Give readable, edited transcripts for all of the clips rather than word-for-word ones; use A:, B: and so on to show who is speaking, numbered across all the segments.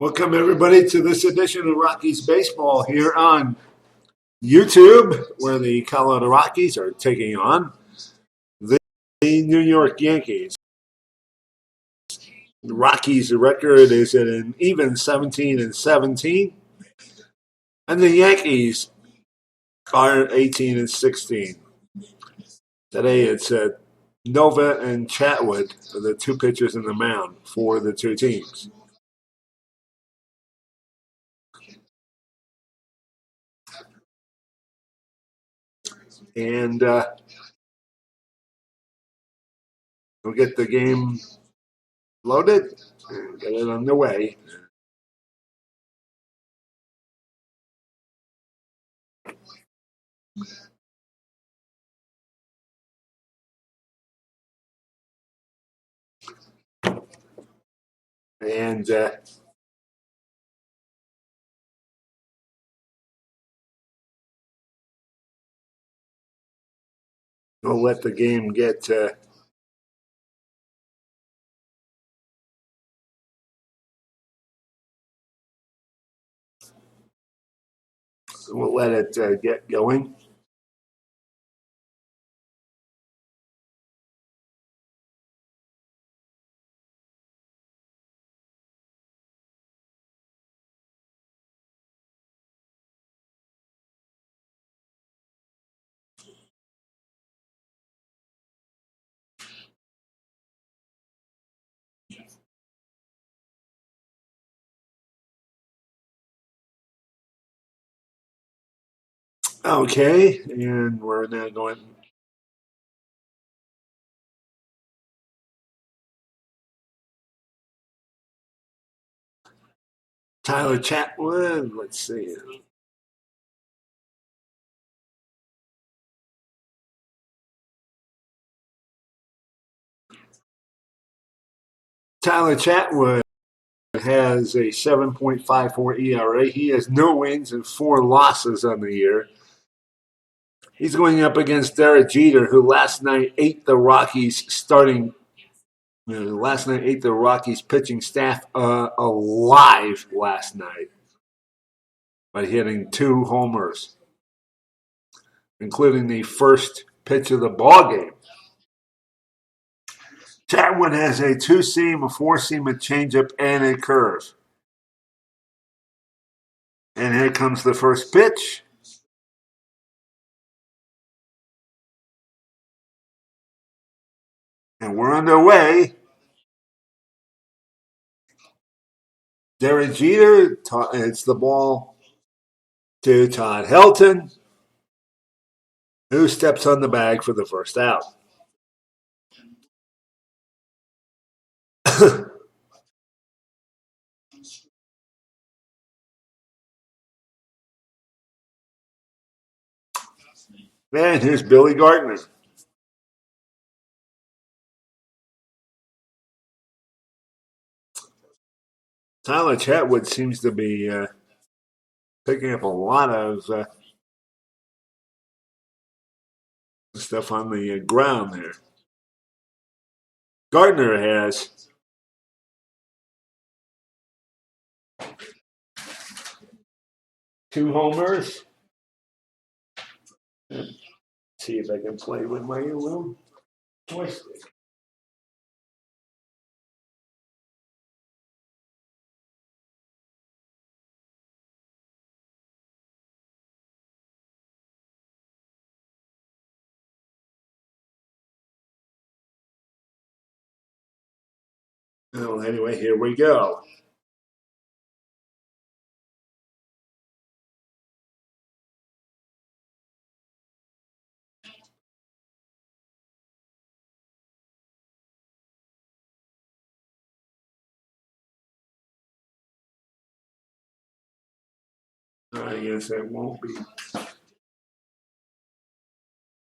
A: Welcome, everybody, to this edition of Rockies Baseball here on YouTube, where the Colorado Rockies are taking on the New York Yankees. The Rockies' record is at an even 17-17, and the Yankees are 18-16. Today it's Nova and Chatwood are the two pitchers in the mound for the two teams. And we'll get the game loaded and get it underway. And we'll let the game get we'll let it get going. Okay, and we're now going. Tyler Chatwood, let's see. Tyler Chatwood has a 7.54 ERA. He has no wins and 4 losses on the year. He's going up against Derek Jeter, who last night ate the Rockies pitching staff alive last night by hitting 2 homers, including the first pitch of the ball game. Chatwood has a 2-seam, a 4-seam, a changeup, and a curve. And here comes the first pitch. And we're underway. Derek Jeter hits the ball to Todd Helton, who steps on the bag for the first out. And here's Billy Gardner. Tyler Chatwood seems to be picking up a lot of stuff on the ground there. Gardner has 2 homers. Let's see if I can play with my little joystick. Well, anyway, here we go. I guess that won't be.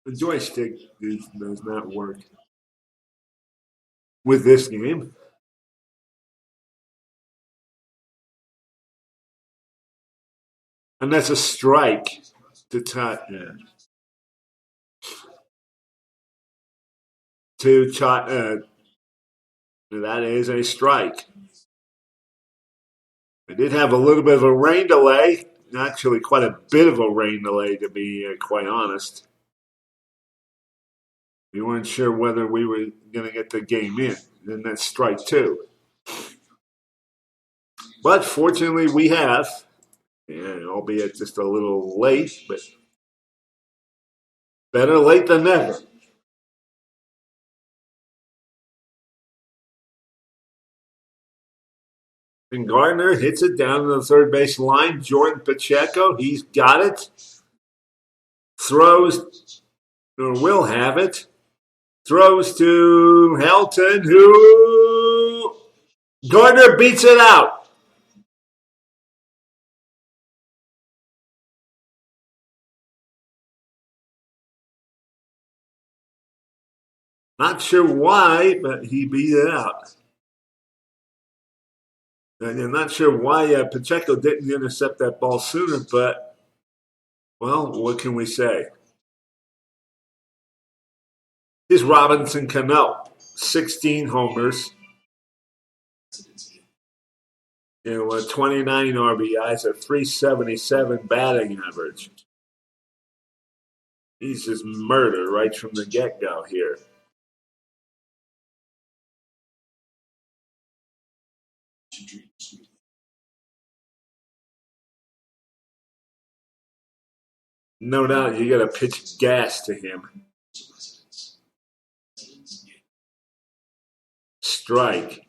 A: The joystick does not work with this game. And that's a strike to that is a strike. We did have a little bit of a rain delay. Actually, quite a bit of a rain delay, to be quite honest. We weren't sure whether we were going to get the game in. And that's strike two. But fortunately, we have. Yeah, albeit just a little late, but better late than never. And Gardner hits it down to the third base line. Jordan Pacheco, he's got it. Throws, or will have it. Throws to Helton, who Gardner beats it out. Not sure why, but he beat it out. And I'm not sure why Pacheco didn't intercept that ball sooner, but, well, what can we say? Here's Robinson Cano, 16 homers. 29 RBIs, a 377 batting average. He's just murder right from the get-go here. No doubt you got to pitch gas to him. Strike.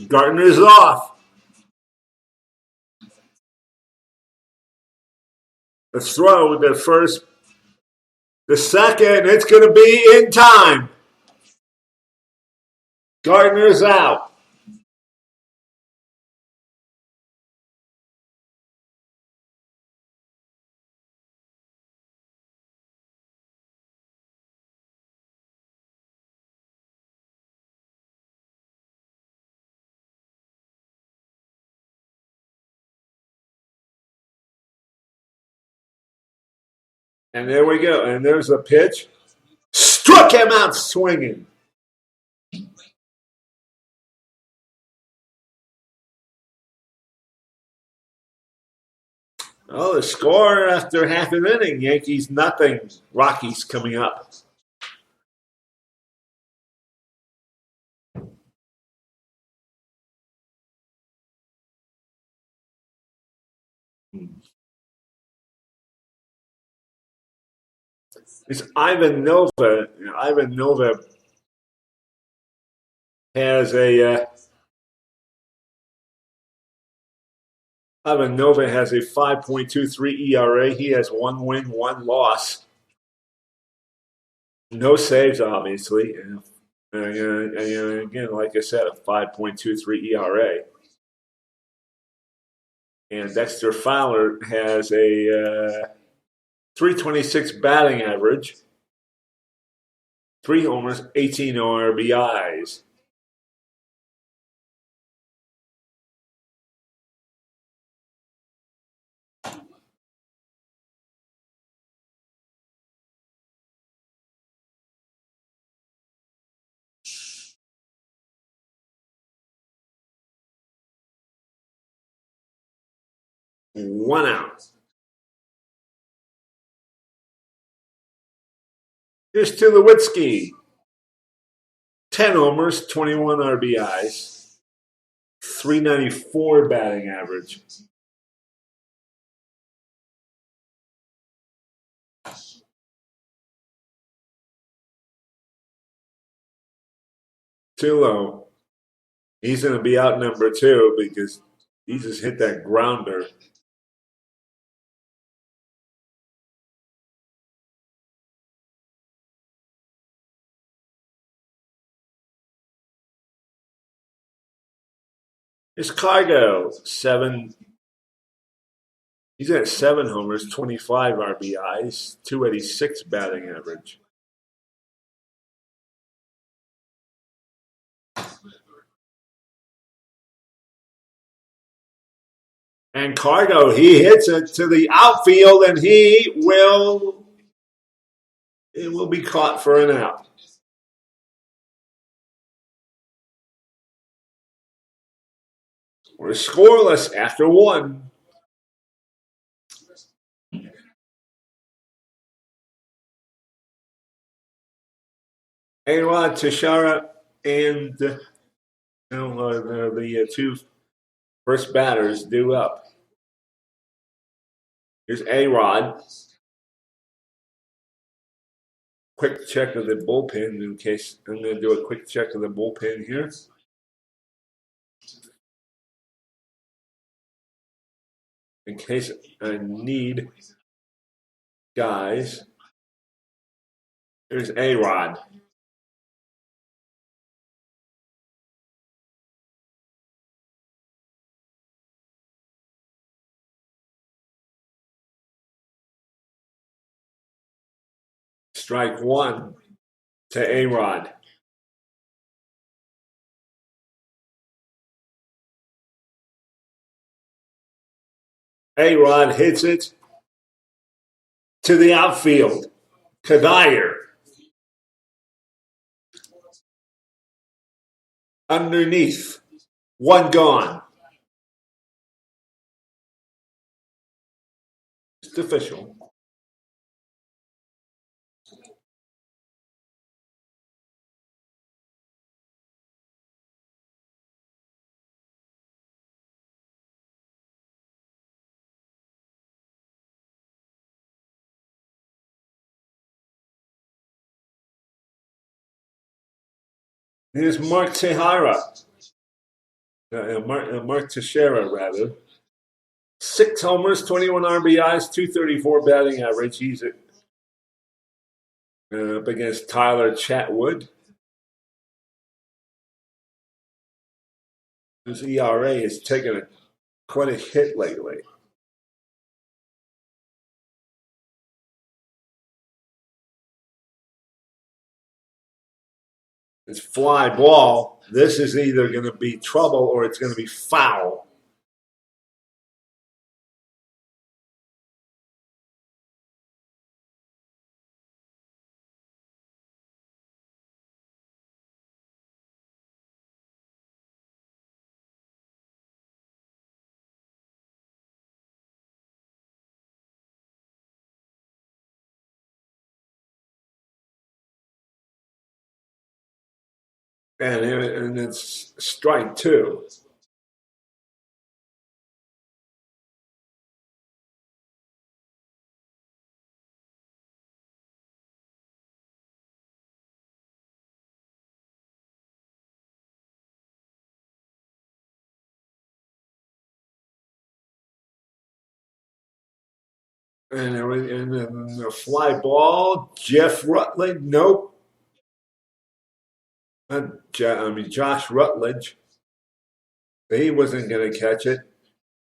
A: Gardner's off. The throw, the first, the second, it's going to be in time. Gardner's out. And there we go. And there's a pitch. Struck him out swinging. Oh, the score after half an inning. Yankees nothing. Rockies coming up. It's Ivan Nova. Ivan Nova has a Ivan Nova has a 5.23 ERA. He has 1 win, 1 loss. No saves, obviously. Again, like I said, a 5.23 ERA. And Dexter Fowler has a 326 batting average, 3 homers, 18 RBIs. One out. Here's Tulowitzki. 10 homers, 21 RBIs, 394 batting average. Tulo, he's going to be out number 2 because he just hit that grounder. It's Cargo, 7. He's got 7 homers, 25 RBIs, 286 batting average. And Cargo, he hits it to the outfield, and it will be caught for an out. We're scoreless after one. A-Rod, Teixeira, and the two first batters due up. Here's A-Rod. Quick check of the bullpen in case I'm going to do a quick check of the bullpen here. In case I need guys. Here's A-Rod. Strike one to A-Rod. A-Rod hits it to the outfield. Kadire. Underneath. One gone. It's official. Here's Mark Teixeira. Mark Teixeira, rather. 6 homers, 21 RBIs, 234 batting average. He's up against Tyler Chatwood. His ERA has taken quite a hit lately. It's fly ball. This is either going to be trouble or it's going to be foul. And it's strike two. And the fly ball, Jeff Rutledge, nope. Josh Rutledge. He wasn't going to catch it.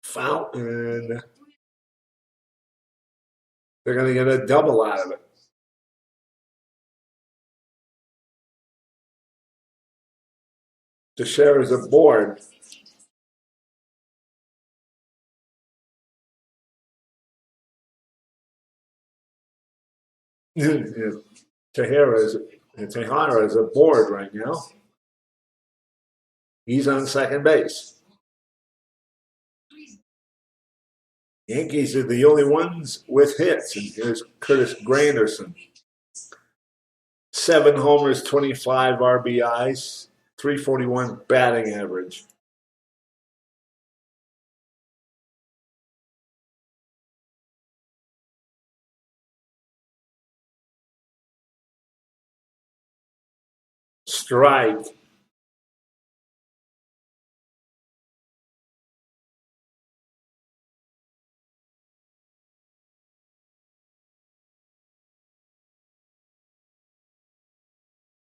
A: Foul, and they're going to get a double out of it. Teixeira's aboard. Teixeira is aboard right now. He's on second base. Yankees are the only ones with hits. And here's Curtis Granderson. 7 homers, 25 RBIs, 341 batting average. Strike.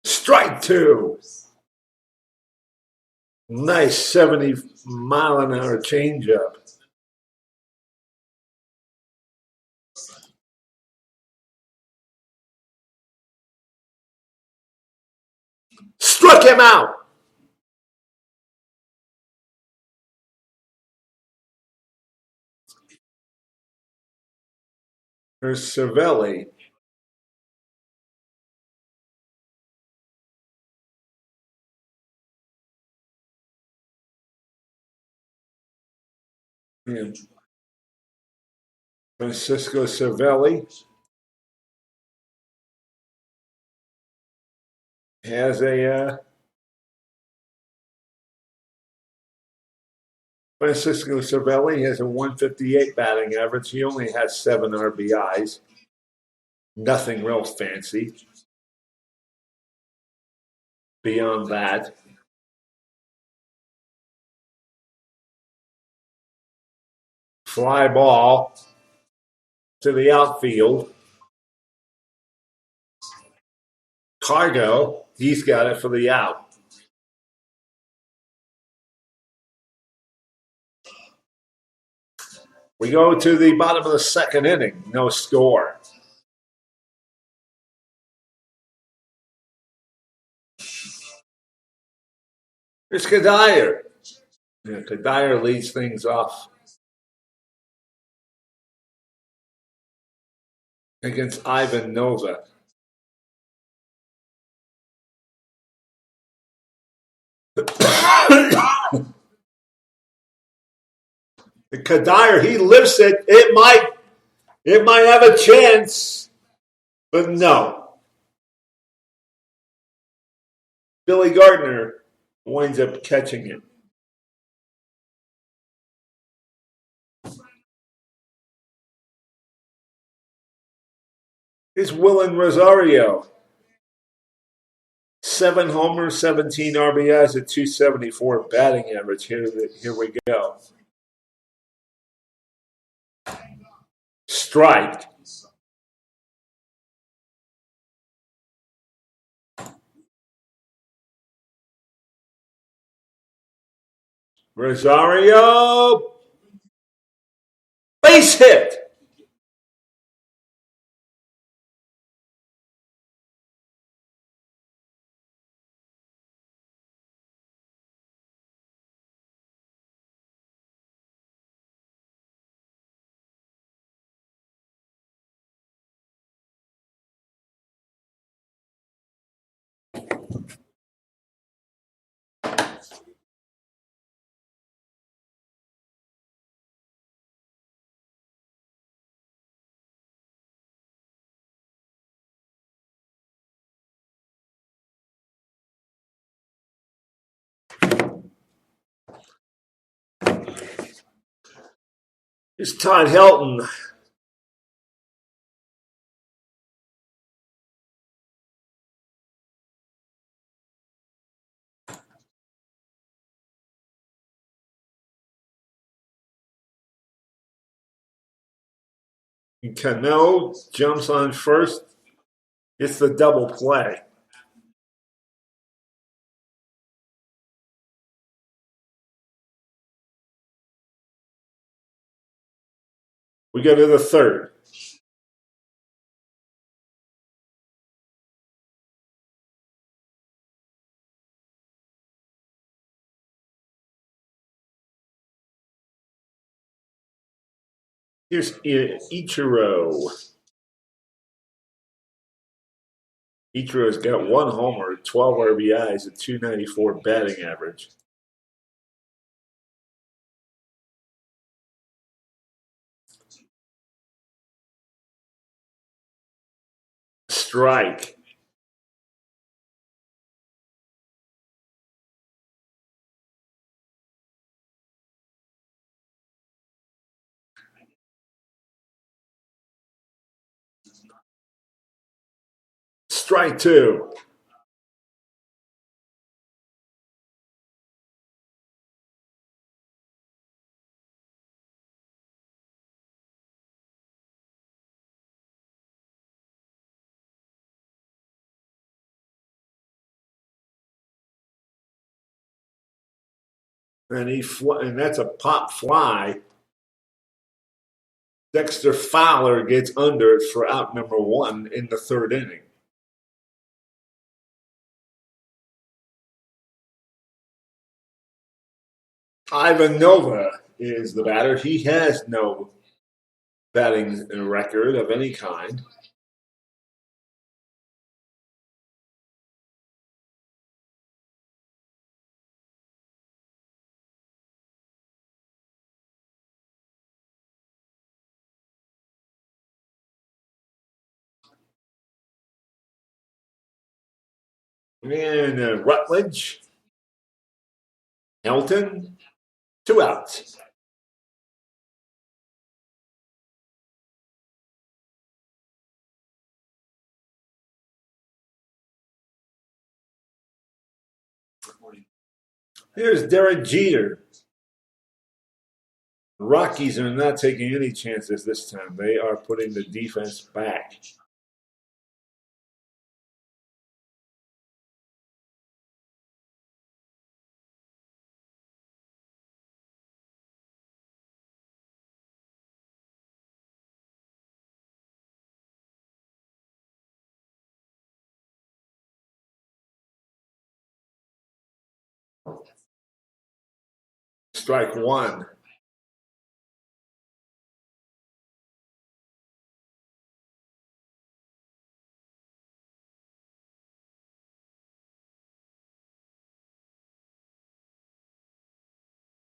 A: Strike two. Nice 70-mile-an-hour changeup. Struck him out. There's Cervelli. Yeah. Francisco Cervelli has a Francisco Cervelli has a 158 batting average. He only has 7 RBIs. Nothing real fancy beyond that. Fly ball to the outfield. Cargo, he's got it for the out. We go to the bottom of the second inning. No score. It's Kadire. Yeah, Kadire leads things off against Ivan Nova. Kadire, he lifts it. It might have a chance, but no. Billy Gardner winds up catching it. It's Willen Rosario. 7 homers, 17 RBIs, at 274 batting average. Here we go. Strike. Rosario. Base hit. It's Todd Helton. Cano jumps on first. It's the double play. We go to the third. Here's Ichiro. Ichiro's got 1 homer, 12 RBIs, at 294 batting average. Strike. Strike 2. And that's a pop fly. Dexter Fowler gets under it for out number 1 in the third inning. Ivan Nova is the batter. He has no batting record of any kind. And Rutledge, Helton, 2 outs. Here's Derek Jeter. Rockies are not taking any chances this time. They are putting the defense back. Strike 1.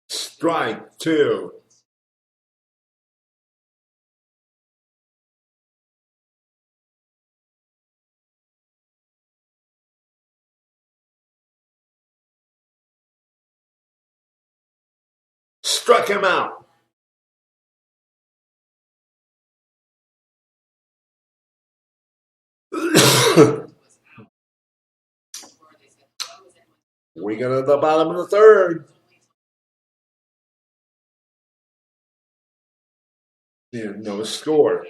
A: Strike 2. Struck him out. We got at the bottom of the third. And no score.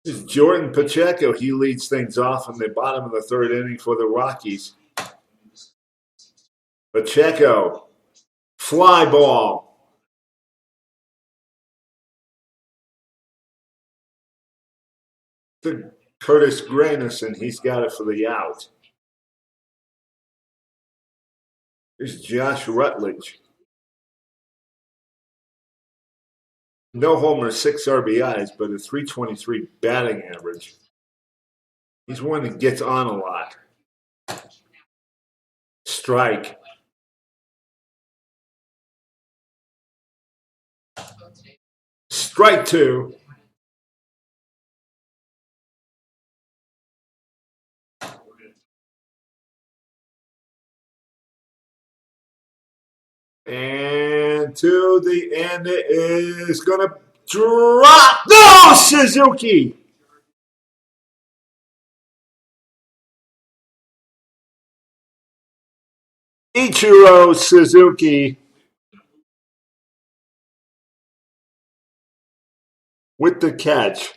A: This is Jordan Pacheco. He leads things off in the bottom of the third inning for the Rockies. Pacheco, fly ball. To Curtis Granderson, he's got it for the out. Here's Josh Rutledge. No homers, 6 RBIs, but a 323 batting average. He's one that gets on a lot. Strike. Strike 2. And to the end, it is going to drop. No, Suzuki. Ichiro Suzuki with the catch.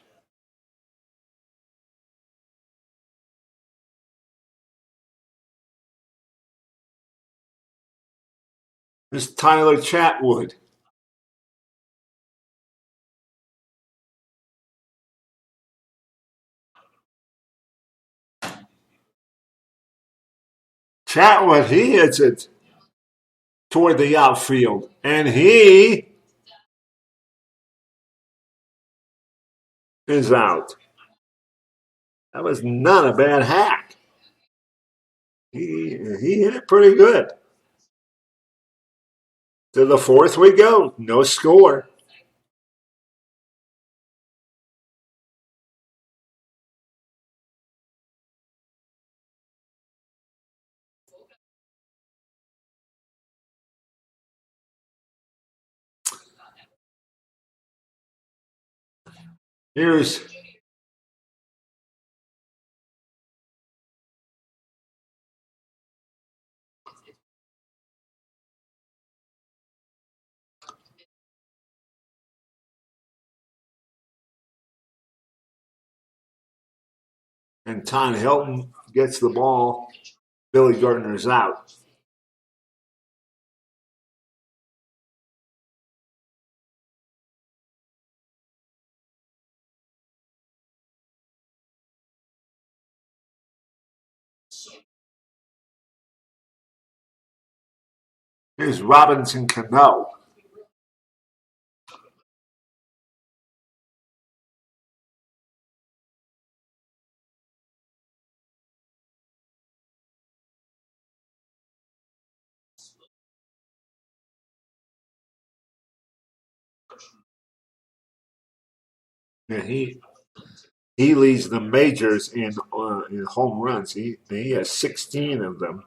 A: This is Tyler Chatwood. Chatwood, he hits it toward the outfield. And he is out. That was not a bad hack. He hit it pretty good. To the fourth we go. No score. Here's and Todd Hilton gets the ball. Billy Gardner's out. Here's Robinson Cano. Yeah, he leads the majors in home runs. He has 16 of them.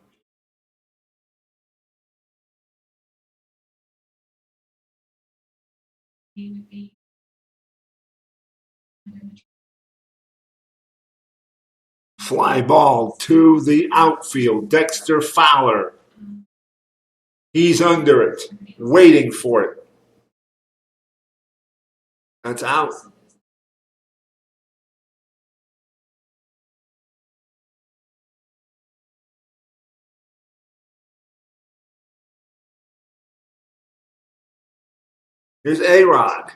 A: Fly ball to the outfield. Dexter Fowler. He's under it, waiting for it. That's out. Here's A-Rod.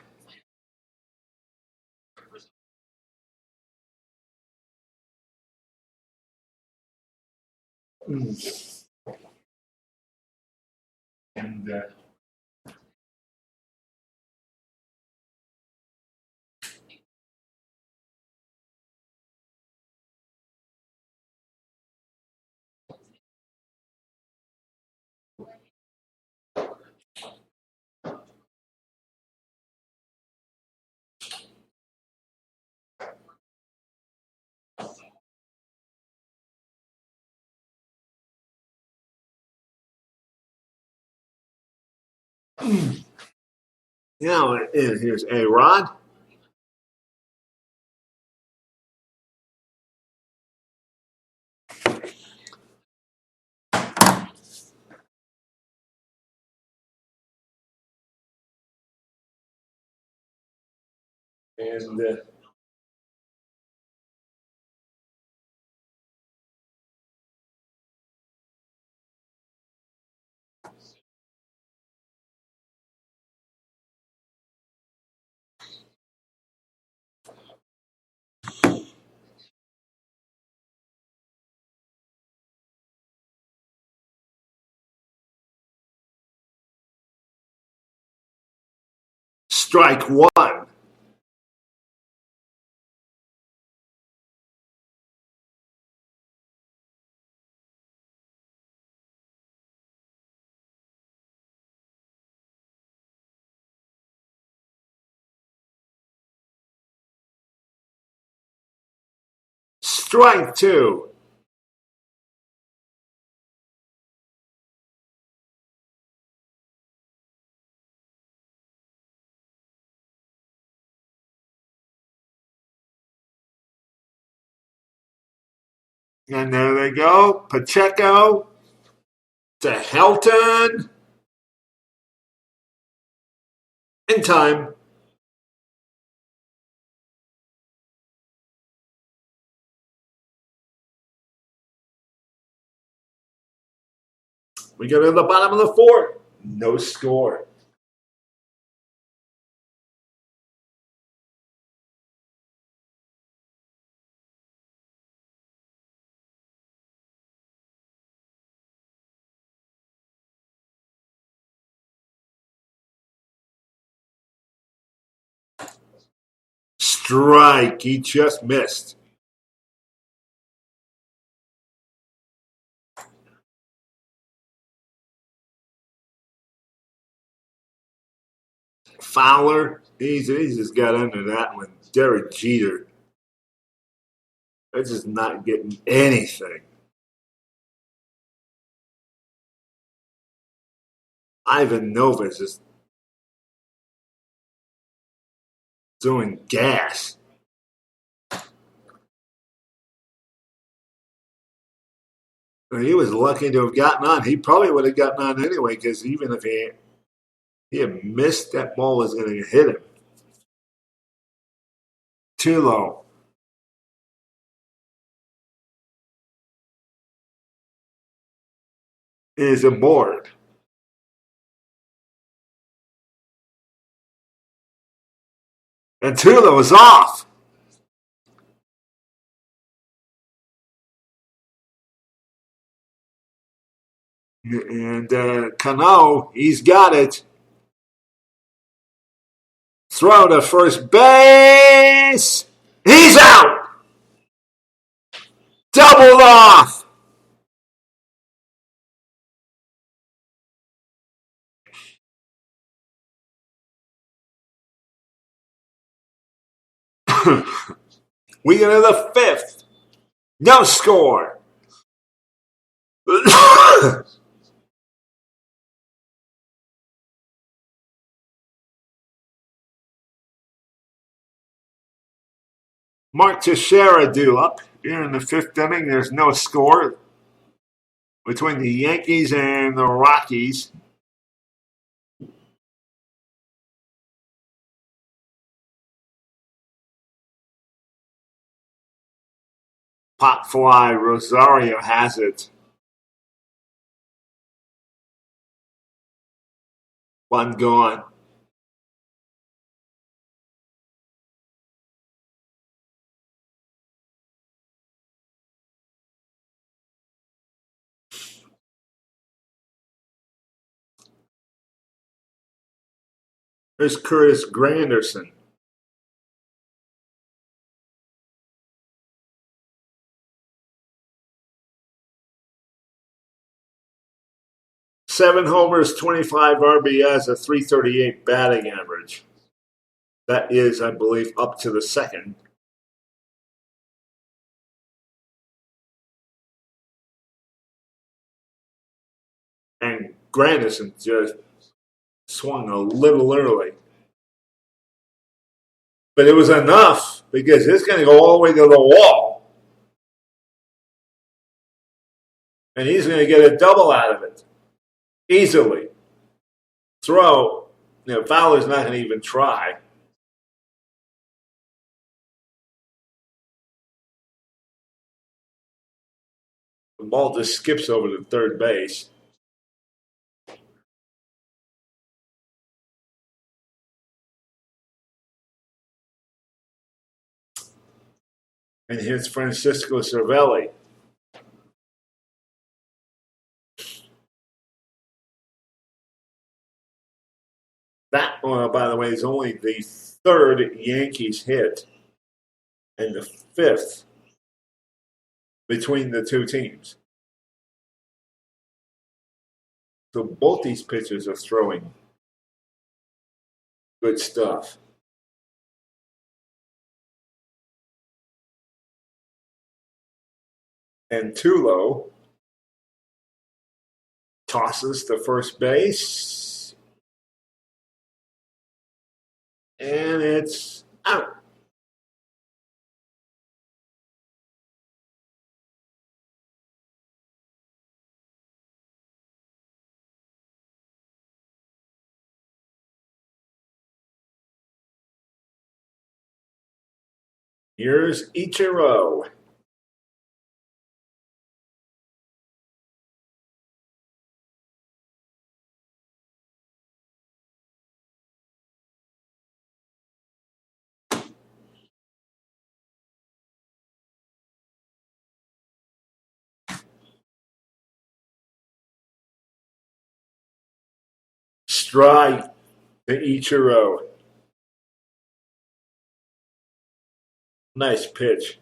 A: And here's A-Rod. And strike one. Strike two. And there they go. Pacheco to Helton. In time. We go to the bottom of the fourth. No score. Strike. He just missed. Fowler. He's just got under that one. Derek Jeter. They're just not getting anything. Ivan Nova is just doing gas. He was lucky to have gotten on. He probably would have gotten on anyway because even if he had missed, that ball was going to hit him. Too low. Is aboard. And Tula was off. And Cano, he's got it. Throw to first base. He's out. Doubled off. We get to the fifth. No score. Mark Teixeira due up here in the fifth inning. There's no score between the Yankees and the Rockies. Pop fly, Rosario has it. One gone. There's Curtis Granderson. Seven homers, 25 RBIs, a 338 batting average. That is, I believe, up to the second. And Granderson just swung a little early. But it was enough because it's going to go all the way to the wall. And he's going to get a double out of it. Easily. Throw. Fowler's not going to even try. The ball just skips over to third base. And here's Francisco Cervelli. That, by the way, is only the third Yankees hit and the fifth between the two teams. So both these pitchers are throwing good stuff. And Tulo tosses to first base. And it's out. Here's Ichiro. Strike to Ichiro. Nice pitch.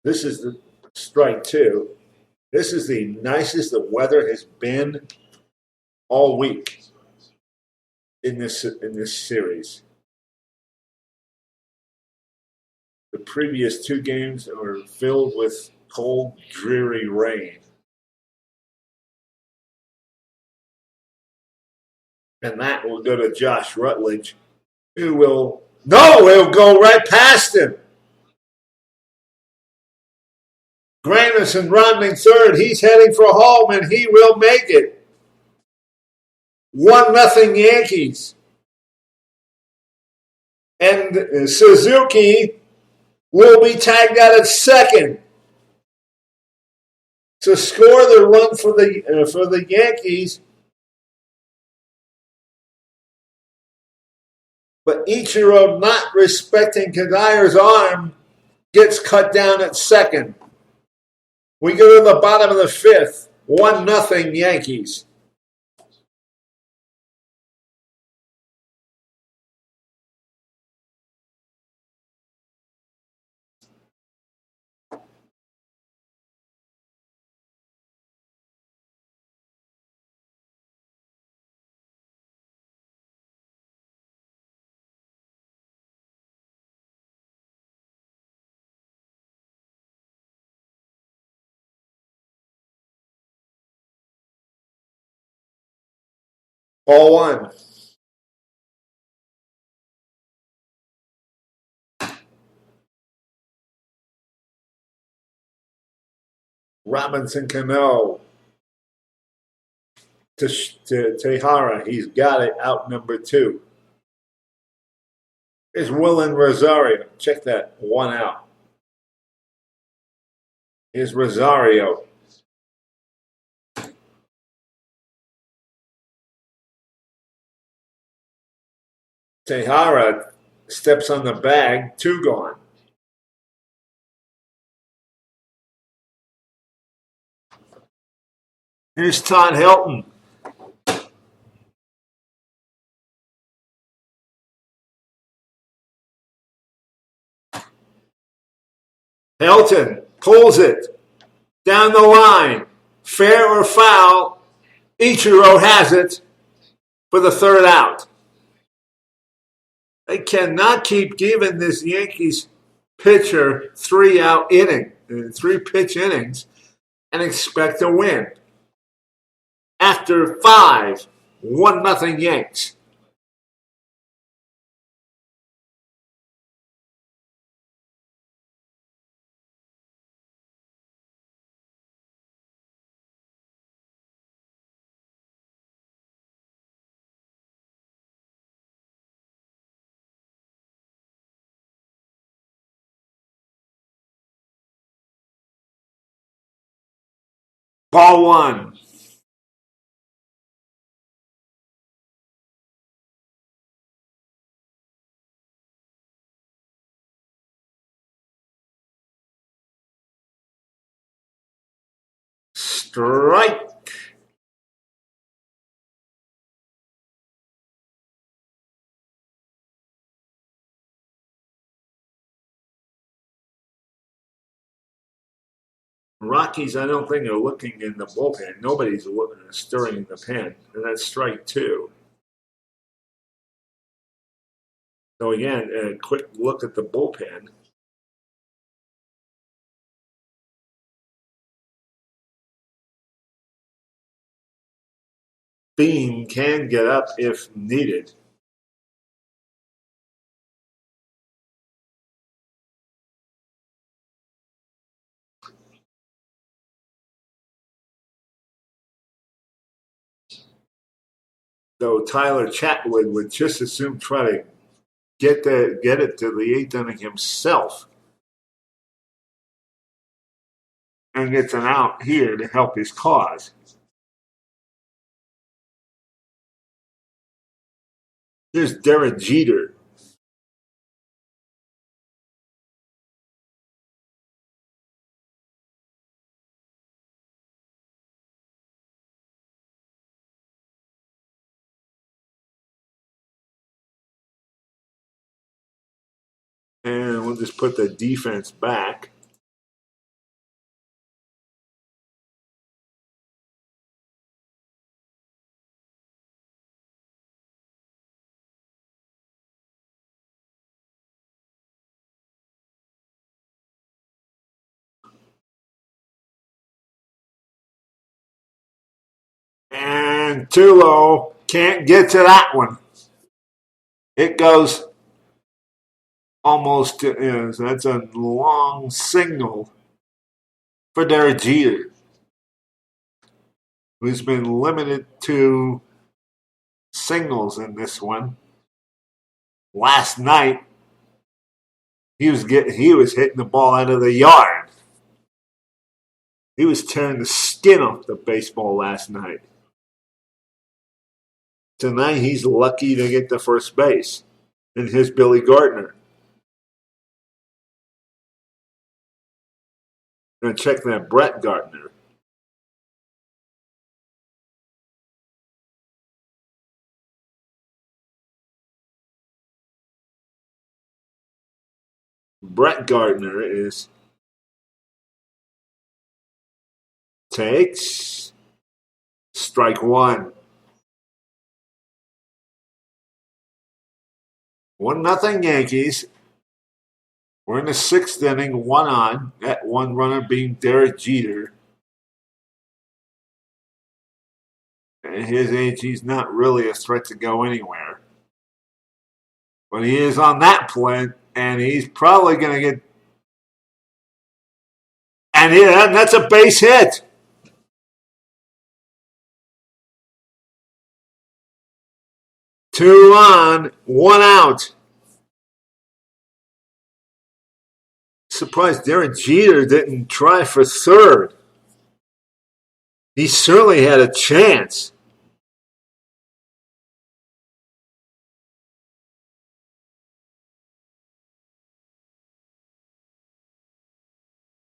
A: This is the strike two. This is the nicest the weather has been all week in this series. The previous two games were filled with cold, dreary rain. And that will go to Josh Rutledge, who will... No, it'll go right past him. Granderson rounding third. He's heading for home, and he will make it. 1-0 Yankees. And Suzuki will be tagged out at second to score the run for the Yankees. But Ichiro, not respecting Kadair's arm, gets cut down at second. We go to the bottom of the fifth. 1-0 Yankees. Ball one. Robinson Cano to Tejada. He's got it out number 2. Here's Willen Rosario. Check that. 1 out. Here's Rosario. Tejada steps on the bag. 2 gone. Here's Todd Helton. Helton pulls it down the line. Fair or foul, Ichiro has it for the 3rd out. They cannot keep giving this Yankees pitcher 3-out inning, 3-pitch innings, and expect to win. After 5, 1-0 Yanks. Ball one. Strike. Rockies, I don't think, are looking in the bullpen. Nobody's stirring in the pen, and that's strike 2. So again, a quick look at the bullpen. Bean can get up if needed. So Tyler Chatwood would just as soon try to get it to the 8th inning himself, and gets an out here to help his cause. Here's Derek Jeter. And we'll just put the defense back. And Tulo can't get to that one. It goes almost to, so that's a long signal for Derek Jeter, who's been limited to singles in this one. Last night, he was hitting the ball out of the yard. He was tearing the skin off the baseball last night. Tonight, he's lucky to get to first base. And here's Billy Gardner. Gonna check that Brett Gardner. Brett Gardner is takes strike one. 1-0 Yankees. We're in the sixth inning, one on. That one runner being Derek Jeter. At his age, he's not really a threat to go anywhere. But he is on that plane, and he's probably going to get. And that's a base hit. Two on, one out. Surprised Derek Jeter didn't try for third. He certainly had a chance.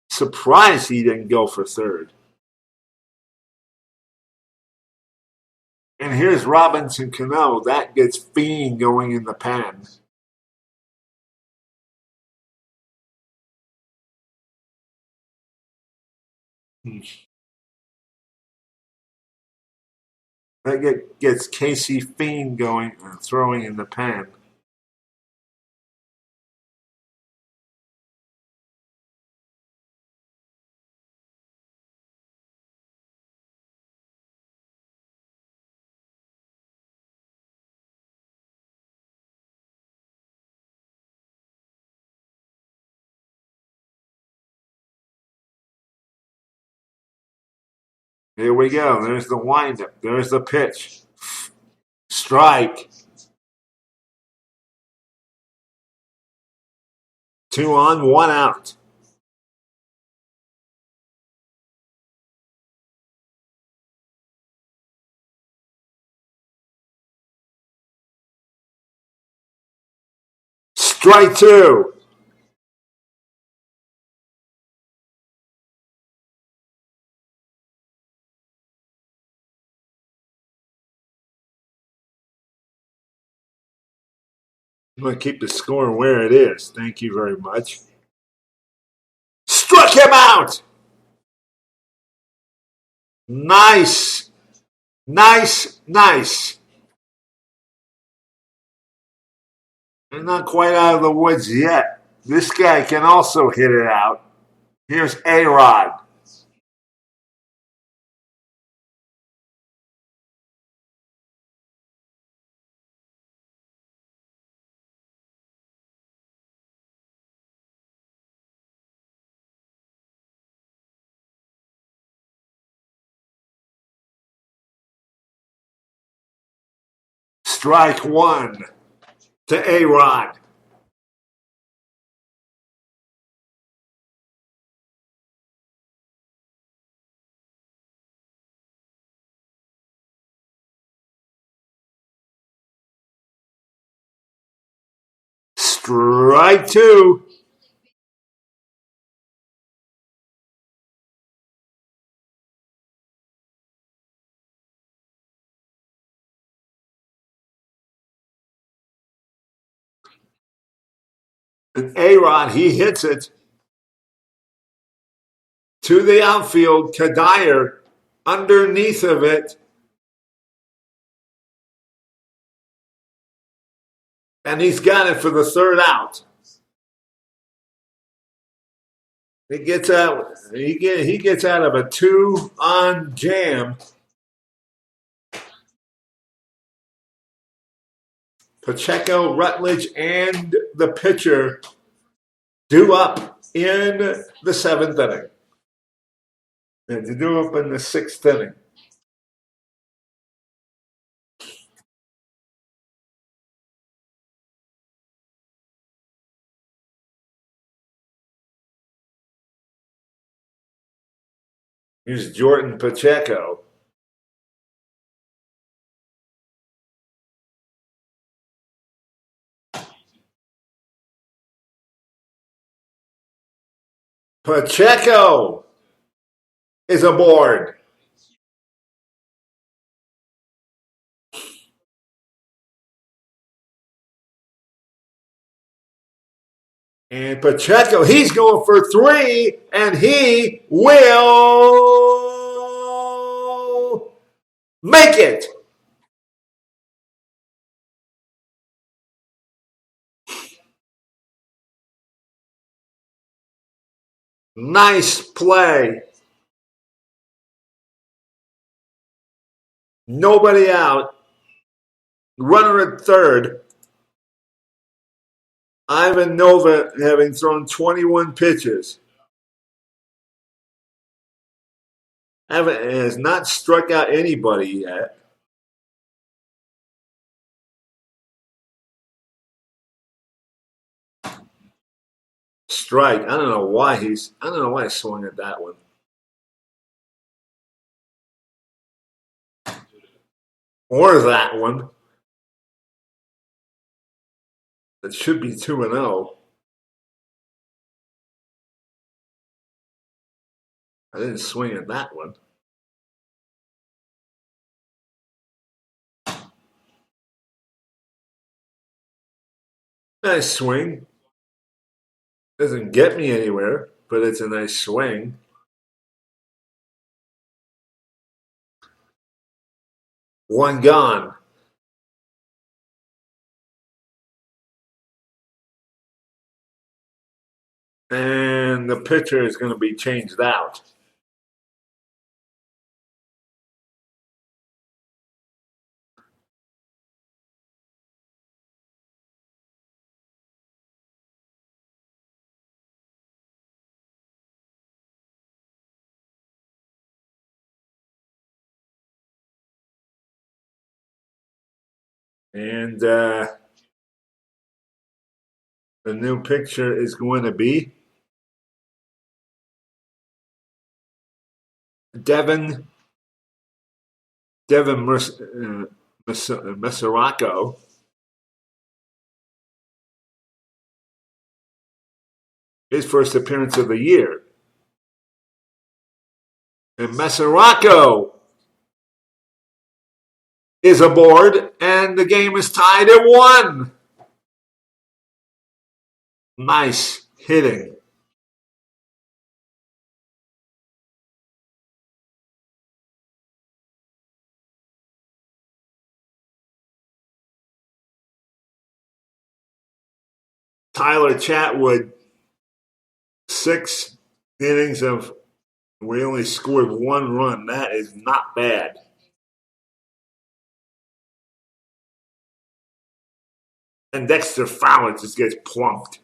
A: Surprised he didn't go for third. And here's Robinson Cano. That gets Fiend going in the pen. That gets Casey Fiend going and throwing in the pen. Here we go. There's the windup. There's the pitch. Strike. 2 on, 1 out. Strike 2. I'm going to keep the score where it is. Thank you very much. Struck him out. Nice. Nice, nice. They're not quite out of the woods yet. This guy can also hit it out. Here's A-Rod. Strike 1 to A-Rod. Strike 2. And A-Rod, he hits it to the outfield. Kadire underneath of it. And he's got it for the third out. He gets out of a 2-on jam. Pacheco, Rutledge, and the pitcher due up in the 7th inning. And due up in the 6th inning. Here's Jordan Pacheco. Pacheco is aboard. And Pacheco, he's going for 3, and he will make it. Nice play. Nobody out. Runner at third. Ivan Nova having thrown 21 pitches. Has not struck out anybody yet. Strike. I don't know why he's swung at that one. Or that one. It should be 2-0. I didn't swing at that one. Nice swing. Doesn't get me anywhere, but it's a nice swing. One gone. And the pitcher is going to be changed out. And the new pitcher is going to be Devin Mesoraco. His first appearance of the year. And Mesoraco is aboard, and the game is tied at 1. Nice hitting. Tyler Chatwood, 6 innings of, we only scored 1 run. That is not bad. And Dexter Fowler just gets plunked.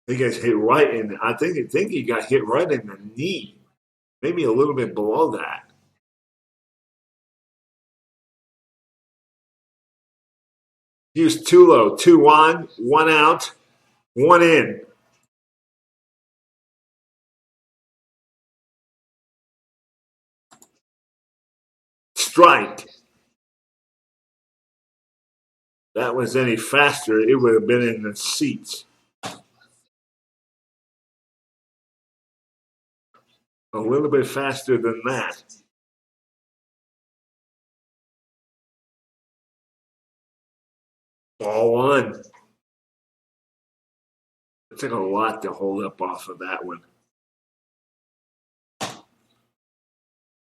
A: He gets hit right in. I think he got hit right in the knee, maybe a little bit below that. Hughes too low, 2 on, 1 out, 1 in. Strike. That was any faster, it would have been in the seats. A little bit faster than that. Ball 1. It took a lot to hold up off of that one.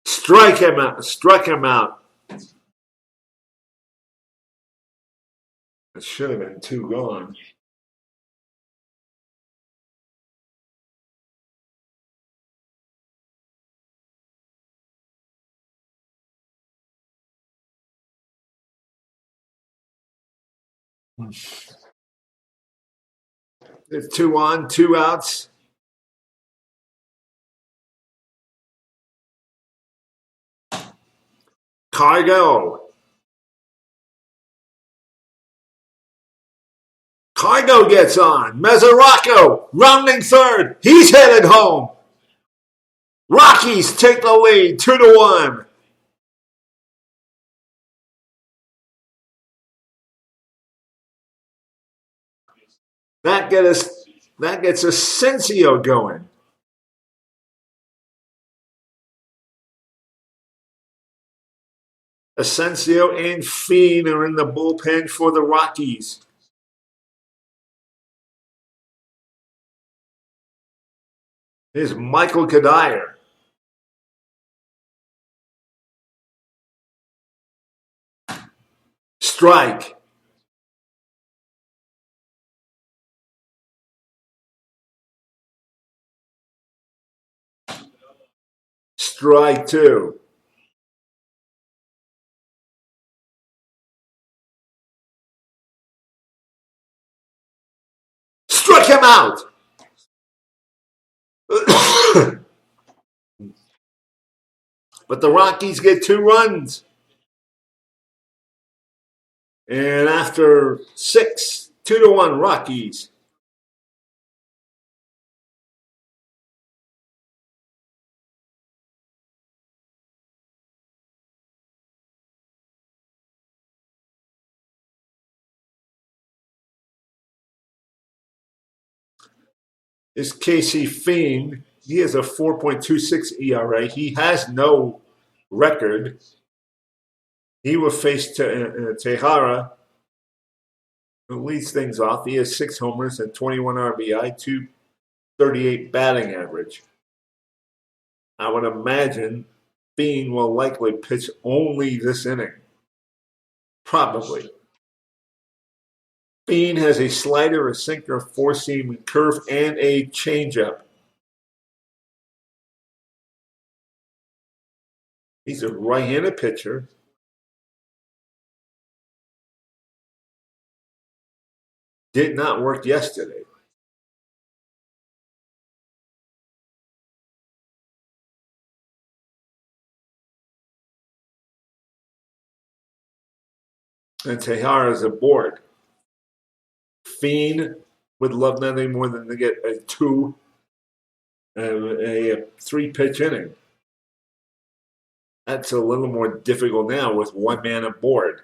A: Struck him out. It should have been 2 gone. It's 2 on, 2 outs. Cargo gets on. Mesoraco rounding third. He's headed home. Rockies take the lead 2-1. That gets Asensio going. Asensio and Fiend are in the bullpen for the Rockies. Here's Michael Kadire. Strike. Strike two. Struck him out. But the Rockies get 2 runs. And after 6, 2-1 Rockies. Is Casey Fiend. He has a 4.26 ERA. He has no record. He will face Tejada, who leads things off. He has 6 homers and 21 RBI, 238 batting average. I would imagine Fiend will likely pitch only this inning. Probably. Fiend has a slider, a sinker, a four-seam curve, and a changeup. He's a right-handed pitcher. Did not work yesterday. And Tejada is aboard. Fiend would love nothing more than to get a 3-pitch inning. That's a little more difficult now with one man aboard.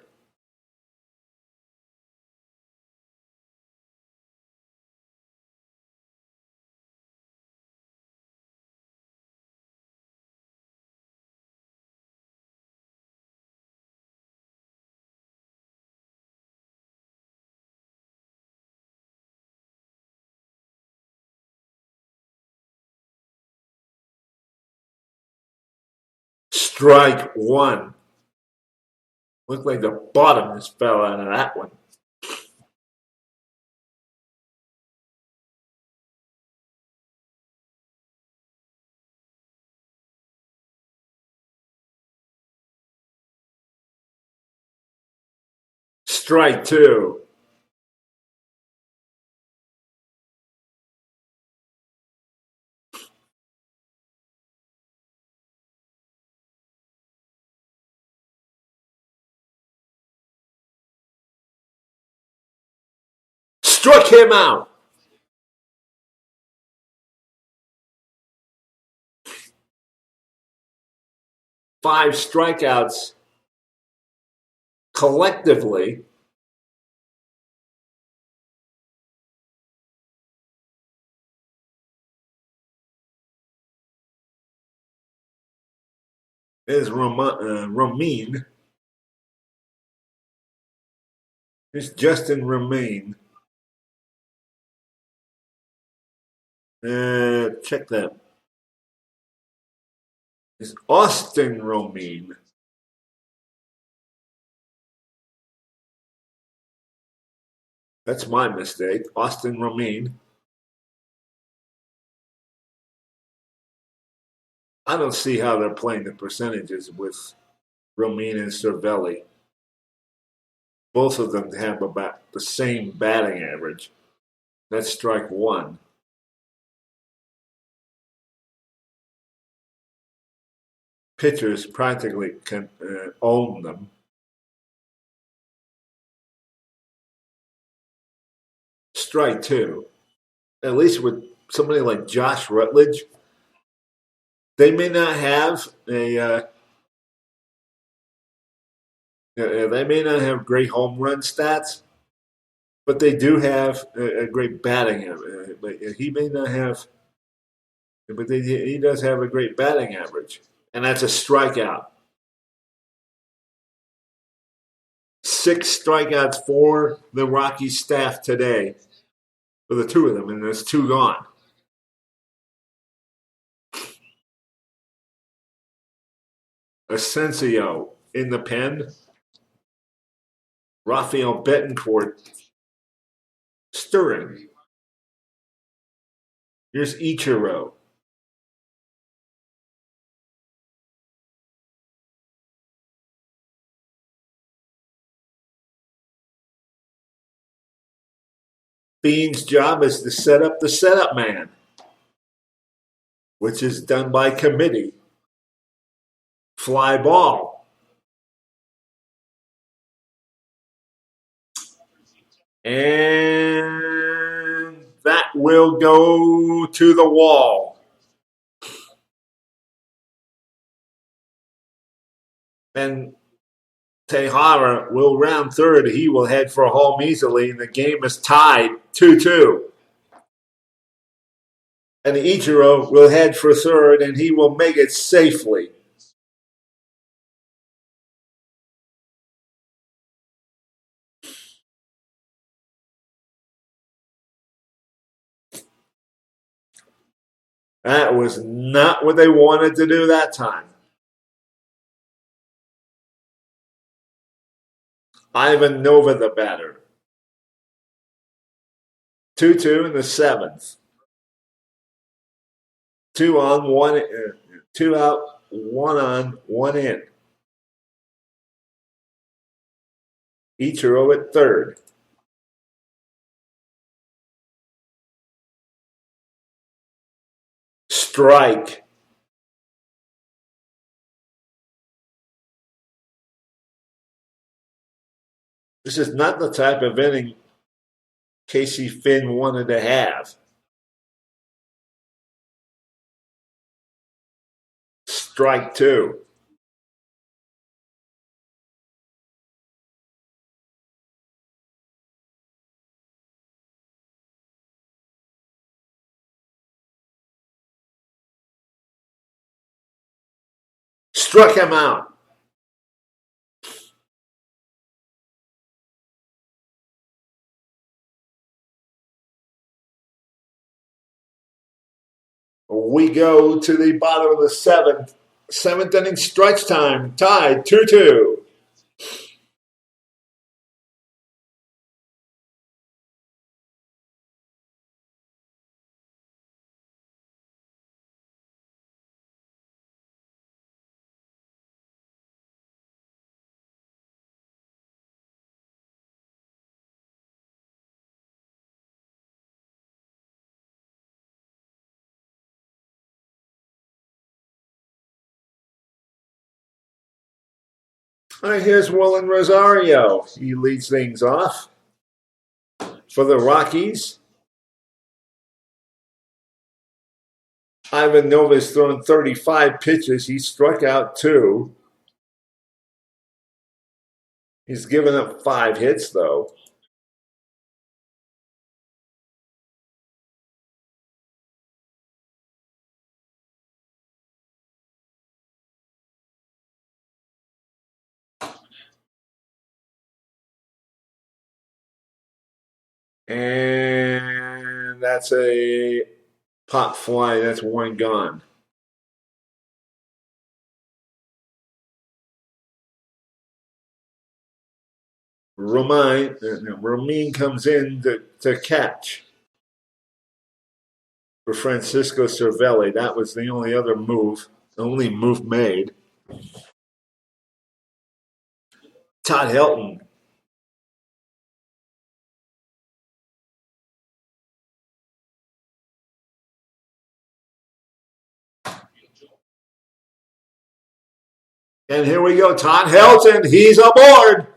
A: Strike one. Looked like the bottom just fell out of that one. Strike two. Struck him out. Five strikeouts collectively. Is Ramin. It's Justin Ramin. Check that. It's Austin Ramin. That's my mistake. Austin Ramin. I don't see how they're playing the percentages with Ramin and Cervelli. Both of them have about the same batting average. That's strike one. Pitchers practically can own them. Strike two. At least with somebody like Josh Rutledge, they may not have they may not have great home run stats, But they do have a great batting. But he may not have, but he does have a great batting average, and that's a strikeout. 6 strikeouts for the Rockies staff today for the two of them, and there's 2 gone. Asensio in the pen. Rafael Betancourt stirring. Here's Ichiro. Bean's job is to set up the setup man, which is done by committee. Fly ball. And that will go to the wall. And Tejada will round third. He will head for home easily, and the game is tied 2-2. And Ichiro will head for third, and he will make it safely. That was not what they wanted to do that time. Ivan Nova, the batter. 2-2 in the 7th. 2 on, 1 in. 2 out, 1 on, 1 in. Ichiro at third. Strike. This is not the type of inning Casey Finn wanted to have. Strike 2. Struck him out. We go to the bottom of the 7th. 7th inning stretch time. Tied 2-2. All right, here's Willen Rosario. He leads things off for the Rockies. Ivan Nova's thrown 35 pitches. He struck out 2. He's given up 5 hits, though. And that's a pop fly. That's 1 gone. Romine comes in to catch for Francisco Cervelli. That was the only other move, the only move made. Todd Helton. And here we go, Todd Helton. He's aboard.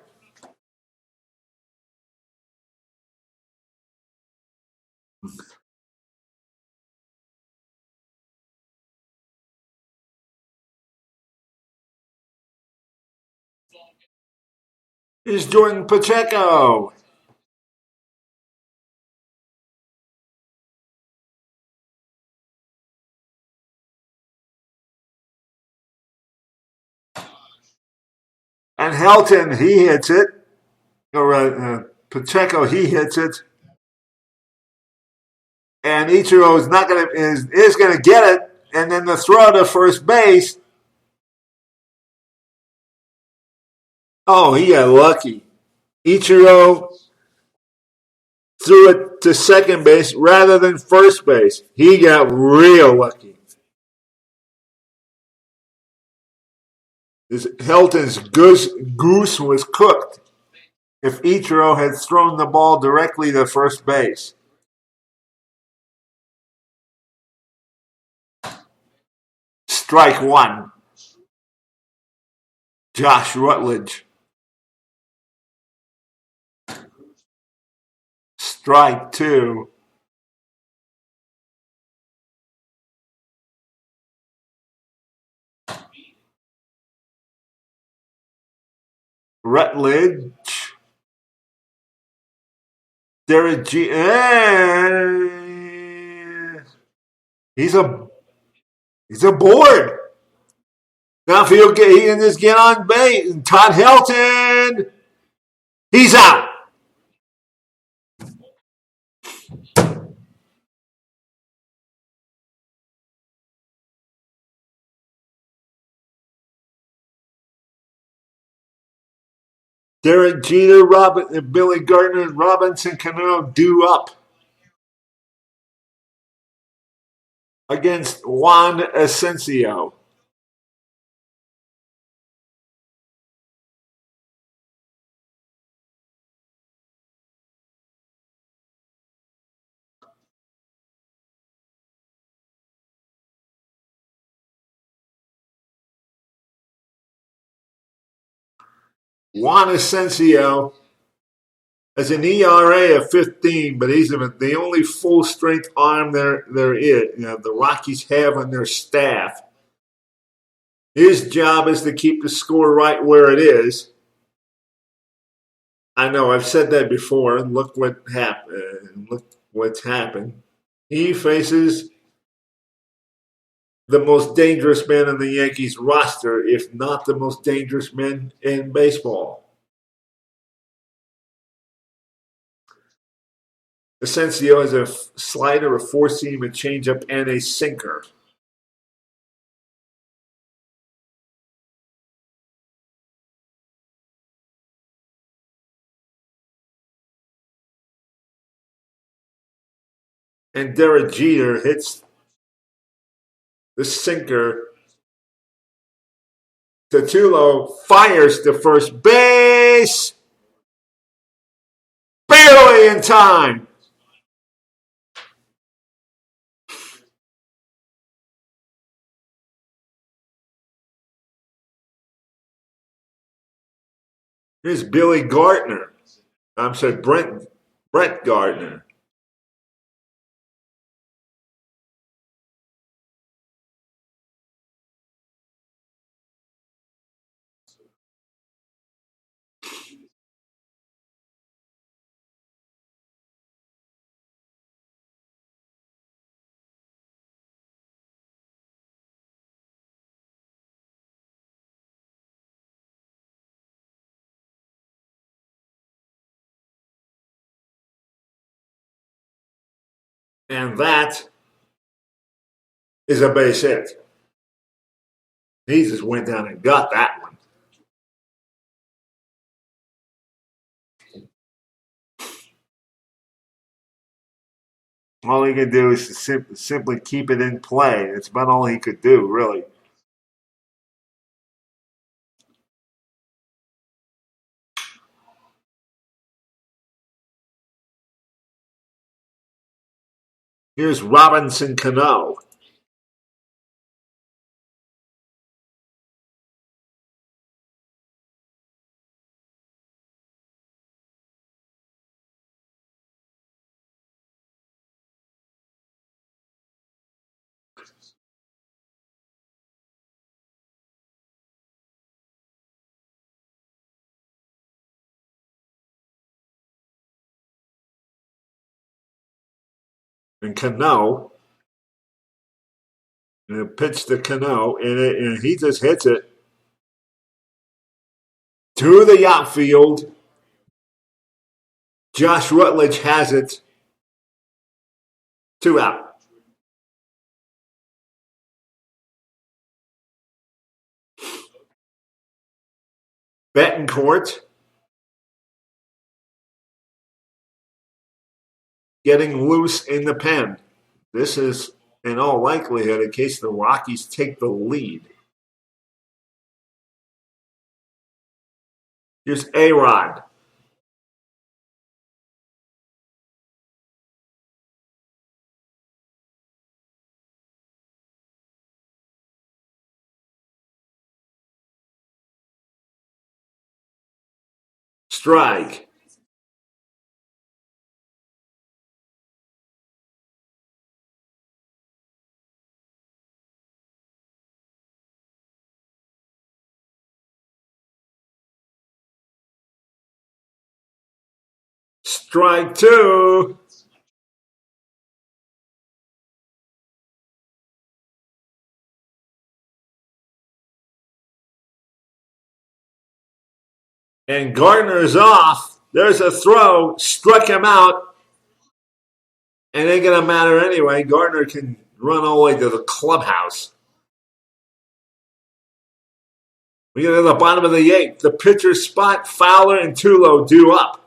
A: Here's Jordan Pacheco. Helton, he hits it. Or Pacheco, he hits it. And Ichiro is gonna get it, and then the throw to first base. Oh, he got lucky. Ichiro threw it to second base rather than first base. He got real lucky. Helton's goose was cooked if Ichiro had thrown the ball directly to first base. Strike one. Josh Rutledge. Strike two. Rutledge. Derek G. He's a board. Now if he can just get on base. Todd Helton. He's out. Derek Jeter, Billy Gardner, and Robinson Cano due up against Juan Asensio. Juan Asensio has an ERA of 15, but he's the only full-strength arm there is. The Rockies have on their staff. His job is to keep the score right where it is. I know I've said that before, and look what happened. Look what's happened. He faces the most dangerous man on the Yankees roster, if not the most dangerous man in baseball. Asensio has a slider, a four-seam, a changeup, and a sinker. And Derek Jeter hits the sinker. Tutulo fires to first base. Barely in time. Here's Billy Gardner. I'm sorry, Brett Gardner. And that is a base hit. He just went down and got that one. All he could do is simply keep it in play. It's about all he could do, really. Here's Robinson Cano. And Cano, and a pitch to Cano, and he just hits it To the outfield. Josh Rutledge has it. 2 out. Betancourt getting loose in the pen. This is, in all likelihood, in case the Rockies take the lead. Here's A-Rod. Strike. Strike 2. And Gardner's off. There's a throw. Struck him out. And it ain't going to matter anyway. Gardner can run all the way to the clubhouse. We get to the bottom of the 8th. The pitcher's spot, Fowler and Tulo due up.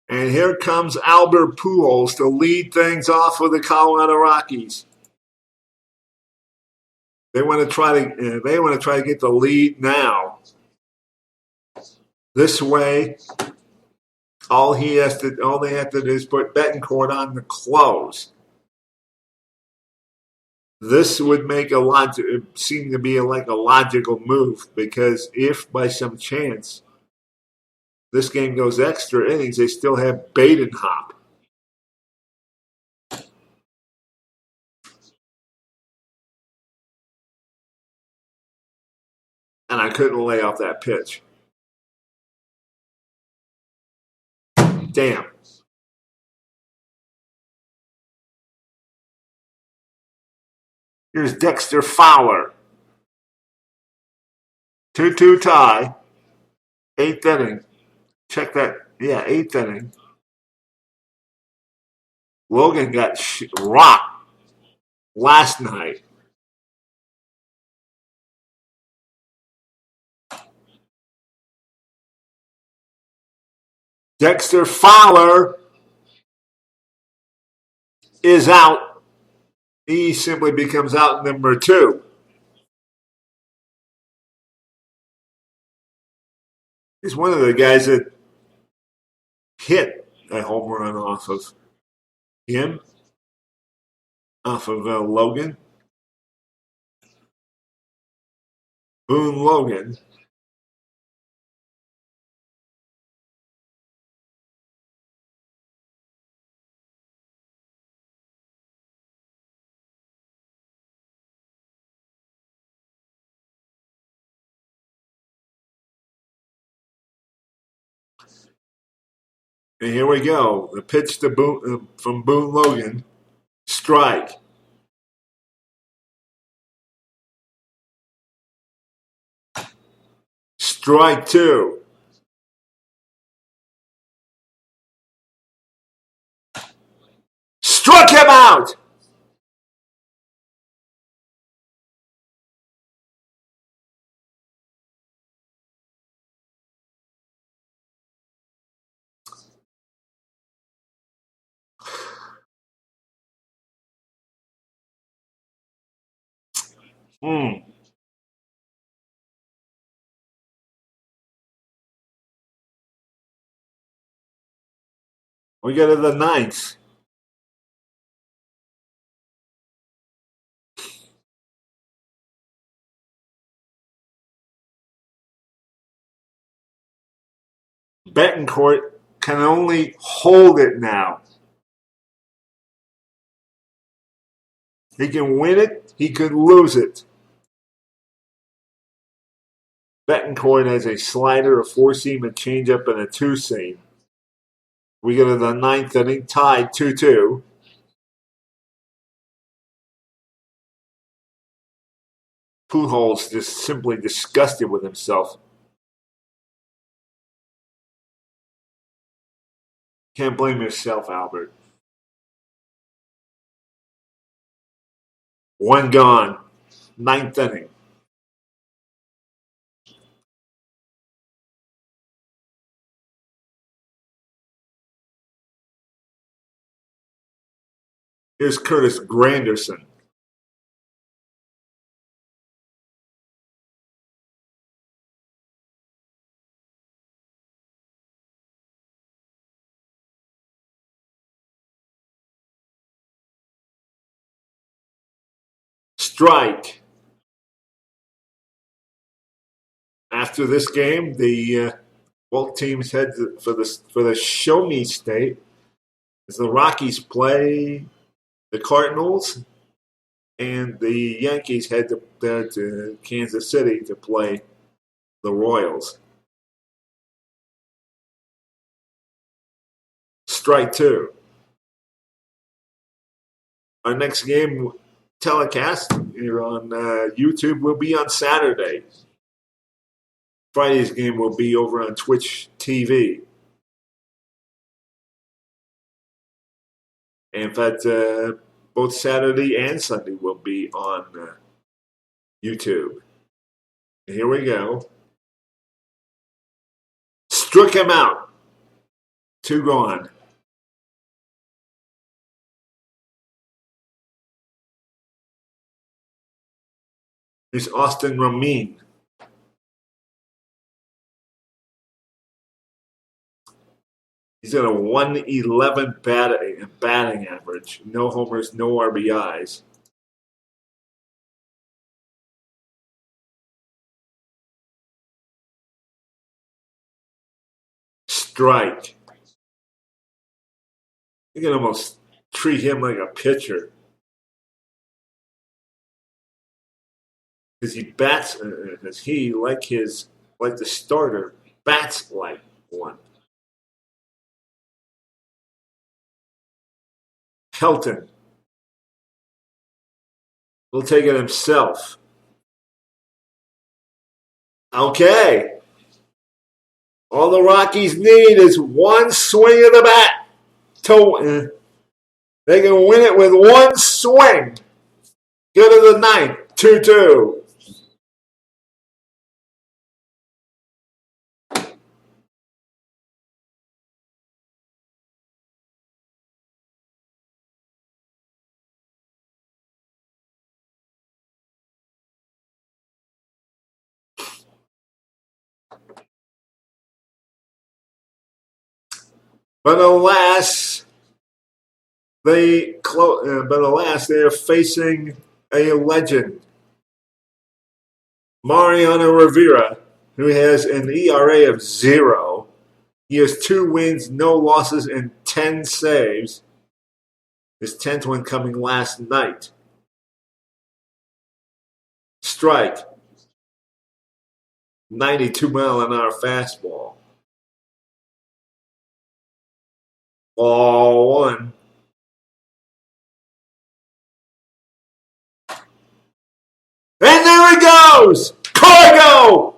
A: And here comes Albert Pujols to lead things off for the Colorado Rockies. They want to try to get the lead now. This way, all they have to do is put Betancourt on the close. This would make seem to be like a logical move, because if by some chance this game goes extra innings, they still have Badenhop. And I couldn't lay off that pitch. Damn. Here's Dexter Fowler. 2-2 tie. 8th inning. Check that. Yeah, 8th inning. Logan got rocked last night. Dexter Fowler is out. He simply becomes out number 2. He's one of the guys that hit a home run off of him, off of Logan. Boone Logan. And here we go. The pitch to Boone, from Boone Logan. Strike. Strike 2. Struck him out. We go to the 9th. Betancourt can only hold it now. He can win it. He could lose it. Betancourt has a slider, a four-seam, a changeup, and a two-seam. We get to the ninth inning, tied 2-2. Pujols just simply disgusted with himself. Can't blame yourself, Albert. One gone. Ninth inning. Here's Curtis Granderson. Strike. After this game, the both teams head for the Show Me State as the Rockies play the Cardinals, and the Yankees head to Kansas City to play the Royals. Strike two. Our next game telecast here on YouTube will be on Saturday. Friday's game will be over on Twitch TV. In fact, both Saturday and Sunday will be on YouTube. Here we go. Struck him out. Two gone. Here's Austin Ramin. He's got a 111 batting average. No homers, no RBIs. Strike. You can almost treat him like a pitcher. Because he bats, because he, like the starter, bats like one. Helton will take it himself. Okay. All the Rockies need is one swing of the bat. They can win it with one swing. Go to the ninth, 2-2. But alas, they are facing a legend, Mariano Rivera, who has an ERA of 0. He has 2 wins, no losses, and 10 saves. His 10th one coming last night. Strike. 92-mile-an-hour fastball. Ball one. And there he goes! Cargo!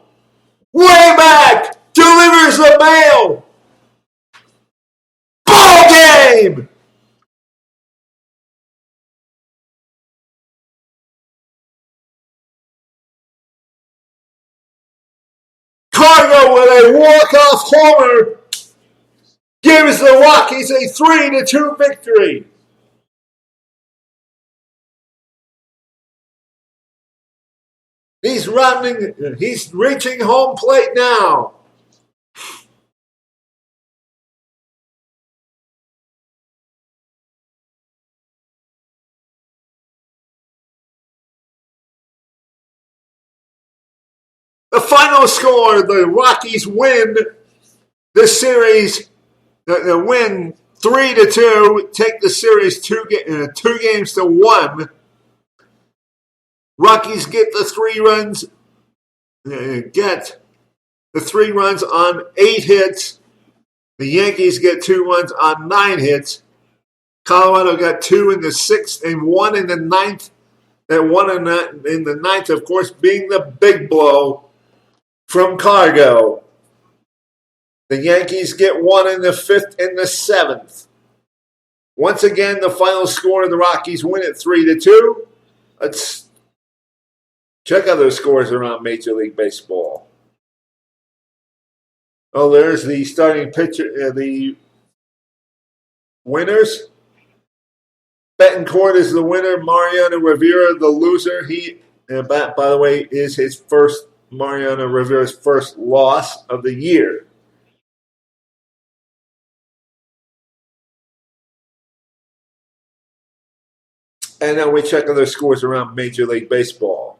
A: Way back! Delivers the mail! Ball game! Cargo with a walk-off homer gives the Rockies a 3-2 victory. He's reaching home plate now. The final score, the Rockies win the series. The win 3-2, take the series 2 games to 1. Rockies get the 3 runs get the 3 runs on 8 hits. The Yankees get 2 runs on 9 hits. Colorado got 2 in the 6th and 1 in the 9th. That 1 in the 9th, of course, being the big blow from Cargo. The Yankees get 1 in the 5th and the 7th. Once again, the final score, the Rockies win it 3-2. Let's check other scores around Major League Baseball. Oh, there's the starting pitcher, the winners. Betancourt is the winner. Mariano Rivera, the loser. He, by the way, is Mariano Rivera's first loss of the year. And now we check other scores around Major League Baseball.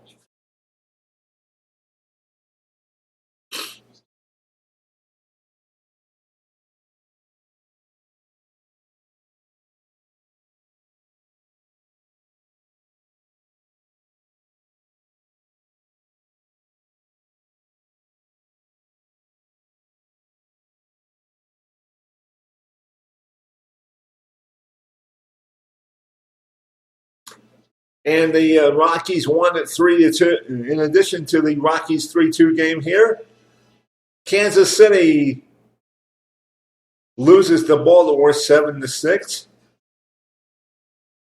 A: And the Rockies won at 3-2. In addition to the Rockies 3-2 game here, Kansas City loses to Baltimore 7-6.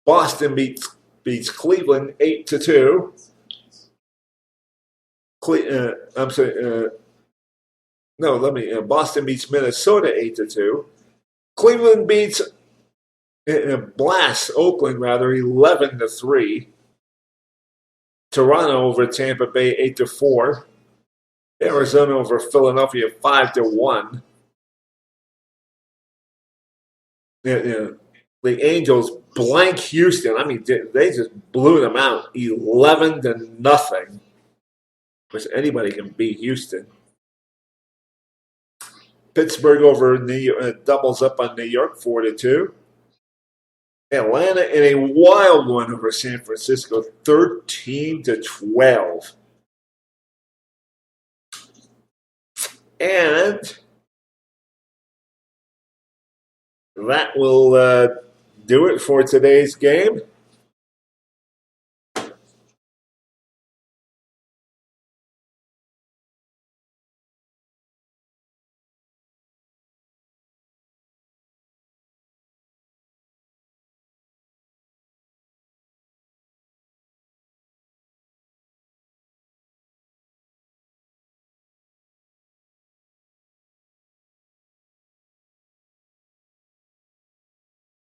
A: Boston beats Cleveland 8-2. Boston beats Minnesota 8-2. Cleveland beats blasts Oakland 11-3. Toronto over Tampa Bay 8-4. Arizona over Philadelphia 5-1. The Angels blank Houston. I mean, they just blew them out 11-0. Because anybody can beat Houston. Pittsburgh over New York, doubles up on New York 4-2. Atlanta in a wild one over San Francisco 13-12. And that will do it for today's game.